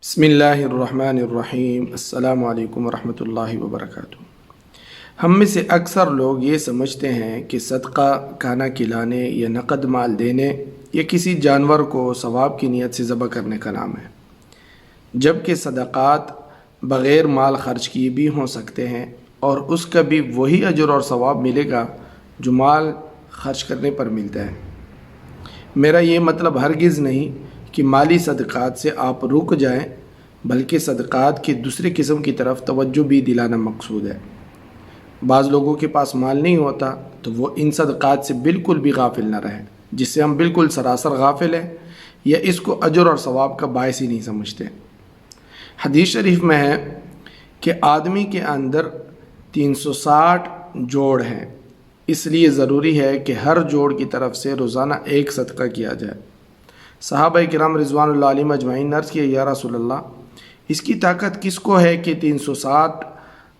بسم اللہ الرحمن الرحیم۔ السلام علیکم ورحمۃ اللہ وبرکاتہ۔ ہم میں سے اکثر لوگ یہ سمجھتے ہیں کہ صدقہ کھانا کھلانے یا نقد مال دینے یا کسی جانور کو ثواب کی نیت سے ذبح کرنے کا نام ہے، جبکہ صدقات بغیر مال خرچ کیے بھی ہو سکتے ہیں اور اس کا بھی وہی اجر اور ثواب ملے گا جو مال خرچ کرنے پر ملتا ہے۔ میرا یہ مطلب ہرگز نہیں کہ مالی صدقات سے آپ رک جائیں، بلکہ صدقات کی دوسری قسم کی طرف توجہ بھی دلانا مقصود ہے۔ بعض لوگوں کے پاس مال نہیں ہوتا تو وہ ان صدقات سے بالکل بھی غافل نہ رہیں، جس سے ہم بالکل سراسر غافل ہیں یا اس کو اجر اور ثواب کا باعث ہی نہیں سمجھتے۔ حدیث شریف میں ہے کہ آدمی کے اندر 360 جوڑ ہیں، اس لیے ضروری ہے کہ ہر جوڑ کی طرف سے روزانہ ایک صدقہ کیا جائے۔ صحابہ کرام رضوان اللہ علیہم اجمعین عرض کیا، یا رسول اللہ، اس کی طاقت کس کو ہے کہ 360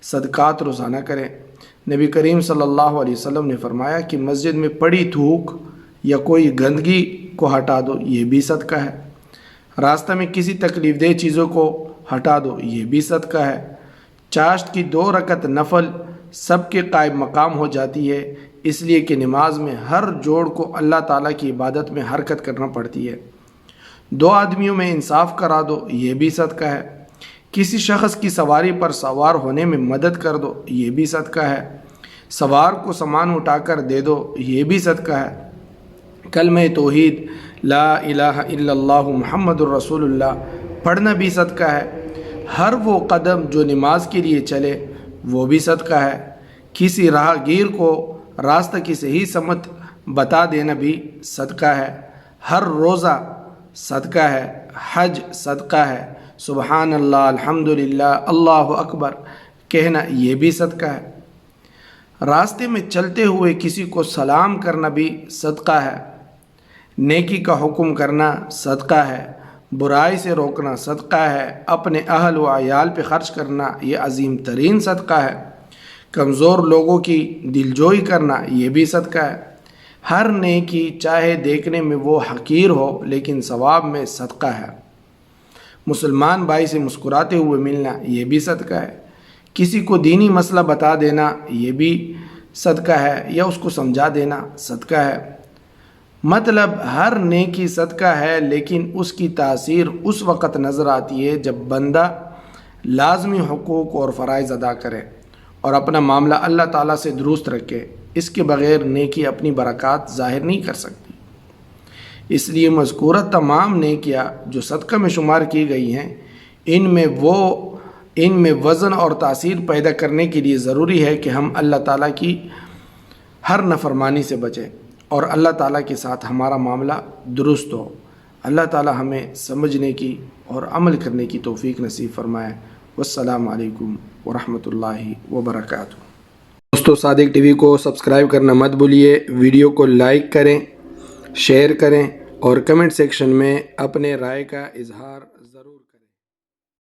صدقات روزانہ کریں؟ نبی کریم صلی اللہ علیہ وسلم نے فرمایا کہ مسجد میں پڑی تھوک یا کوئی گندگی کو ہٹا دو، یہ بھی صدقہ ہے۔ راستہ میں کسی تکلیف دہ چیزوں کو ہٹا دو، یہ بھی صدقہ ہے۔ چاشت کی 2 رکعت نفل سب کے قائم مقام ہو جاتی ہے، اس لیے کہ نماز میں ہر جوڑ کو اللہ تعالیٰ کی عبادت میں حرکت کرنا پڑتی ہے۔ 2 آدمیوں میں انصاف کرا دو، یہ بھی صدقہ ہے۔ کسی شخص کی سواری پر سوار ہونے میں مدد کر دو، یہ بھی صدقہ ہے۔ سوار کو سامان اٹھا کر دے دو، یہ بھی صدقہ ہے۔ کلمہ توحید لا الہ الا اللہ محمد الرسول اللہ پڑھنا بھی صدقہ ہے۔ ہر وہ قدم جو نماز کے لیے چلے وہ بھی صدقہ ہے۔ کسی راہ گیر کو راستہ کی صحیح سمت بتا دینا بھی صدقہ ہے۔ ہر روزہ صدقہ ہے۔ حج صدقہ ہے۔ سبحان اللہ، الحمدللہ، اللہ اکبر کہنا یہ بھی صدقہ ہے۔ راستے میں چلتے ہوئے کسی کو سلام کرنا بھی صدقہ ہے۔ نیکی کا حکم کرنا صدقہ ہے۔ برائی سے روکنا صدقہ ہے۔ اپنے اہل و عیال پہ خرچ کرنا یہ عظیم ترین صدقہ ہے۔ کمزور لوگوں کی دلجوئی کرنا یہ بھی صدقہ ہے۔ ہر نیکی چاہے دیکھنے میں وہ حقیر ہو لیکن ثواب میں صدقہ ہے۔ مسلمان بھائی سے مسکراتے ہوئے ملنا یہ بھی صدقہ ہے۔ کسی کو دینی مسئلہ بتا دینا یہ بھی صدقہ ہے یا اس کو سمجھا دینا صدقہ ہے۔ مطلب ہر نیکی صدقہ ہے، لیکن اس کی تاثیر اس وقت نظر آتی ہے جب بندہ لازمی حقوق اور فرائض ادا کرے اور اپنا معاملہ اللہ تعالیٰ سے درست رکھے۔ اس کے بغیر نیکی اپنی برکات ظاہر نہیں کر سکتی۔ اس لیے مذکورہ تمام نیکیاں جو صدقہ میں شمار کی گئی ہیں، ان میں وزن اور تاثیر پیدا کرنے کے لیے ضروری ہے کہ ہم اللہ تعالیٰ کی ہر نافرمانی سے بچیں اور اللہ تعالیٰ کے ساتھ ہمارا معاملہ درست ہو۔ اللہ تعالیٰ ہمیں سمجھنے کی اور عمل کرنے کی توفیق نصیب فرمائے۔ والسلام علیکم ورحمۃ اللہ وبرکاتہ۔ دوستو، صادق ٹی وی کو سبسکرائب کرنا مت بھولیے، ویڈیو کو لائک کریں، شیئر کریں اور کمنٹ سیکشن میں اپنے رائے کا اظہار